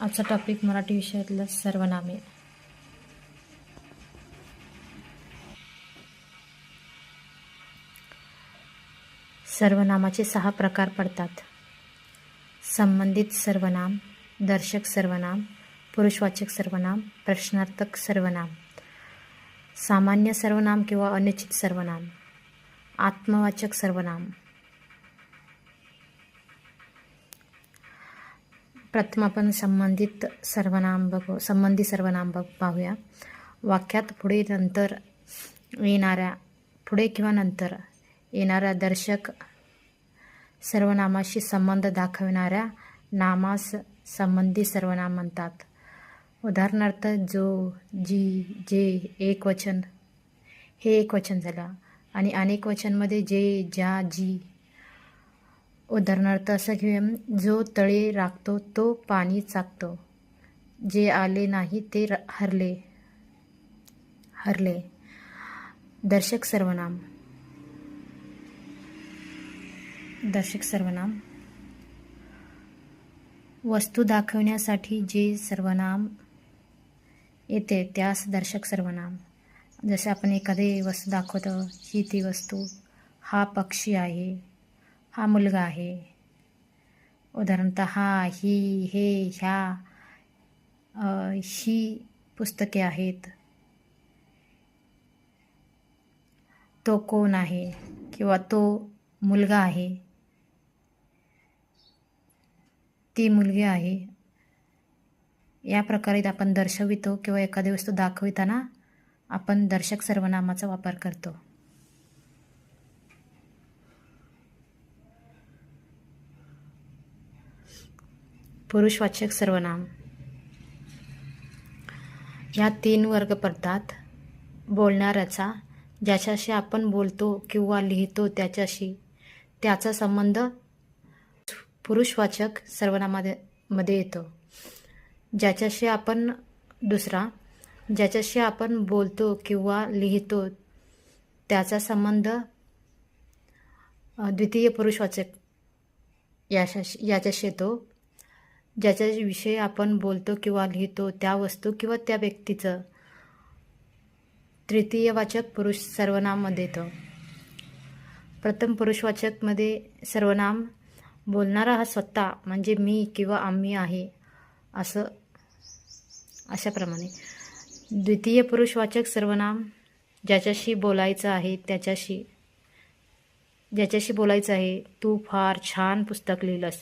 आजचा टॉपिक मराठी विषयातलं सर्वनामे. सर्वनामाचे 6 प्रकार पडतात. संबंधित सर्वनाम, दर्शक सर्वनाम, पुरुषवाचक सर्वनाम, प्रश्नार्थक सर्वनाम, सामान्य सर्वनाम किंवा अनिश्चित सर्वनाम, आत्मवाचक सर्वनाम. प्रथम आपण संबंधित सर्वनाम पाहूया. वाक्यात पुढे किंवा नंतर येणाऱ्या दर्शक सर्वनामाशी संबंध दाखविणाऱ्या नामास संबंधी सर्वनाम म्हणतात. उदाहरणार्थ जो, जी, जे एकवचन हे एकवचन झालं आणि अनेक वचनमध्ये जे, ज्या, जी. उदाहरणार्थ असं घेऊया, जो तळे राखतो तो पाणी चाकतो. जे आले नाही ते हरले. दर्शक सर्वनाम. वस्तू दाखवण्यासाठी जे सर्वनाम येते त्यास दर्शक सर्वनाम. जसे आपण एखादी वस्तू दाखवतो, ही ती वस्तू, हा पक्षी आहे, हा मुलगा आहे. उदाहरणतः हा, ही, हे, ह्या, ही पुस्तके आहेत. तो कोण आहे किंवा तो मुलगा आहे, ती मुलगी आहे. या प्रकारे आपण दर्शवितो किंवा एखादी वस्तू दाखविताना आपण दर्शक सर्वनामाचा वापर करतो. पुरुषवाचक सर्वनाम. या 3 वर्ग पडतात. बोलणाऱ्याचा, ज्याच्याशी आपण बोलतो किंवा लिहितो त्याचा संबंध पुरुषवाचक सर्वनामामध्ये येतो. ज्याच्याशी आपण बोलतो किंवा लिहितो त्याचा संबंध द्वितीय पुरुषवाचक याच्याशी येतो. ज्याच्याविषयी आपण बोलतो किंवा लिहितो त्या वस्तू किंवा त्या व्यक्तीचं तृतीयवाचक पुरुष सर्वनाममध्ये येतं. प्रथम पुरुषवाचकमध्ये सर्वनाम बोलणारा हा स्वतः म्हणजे मी किंवा आम्ही आहे अशाप्रमाणे. द्वितीय पुरुषवाचक सर्वनाम ज्याच्याशी बोलायचं आहे, तू फार छान पुस्तक लिहिलंस.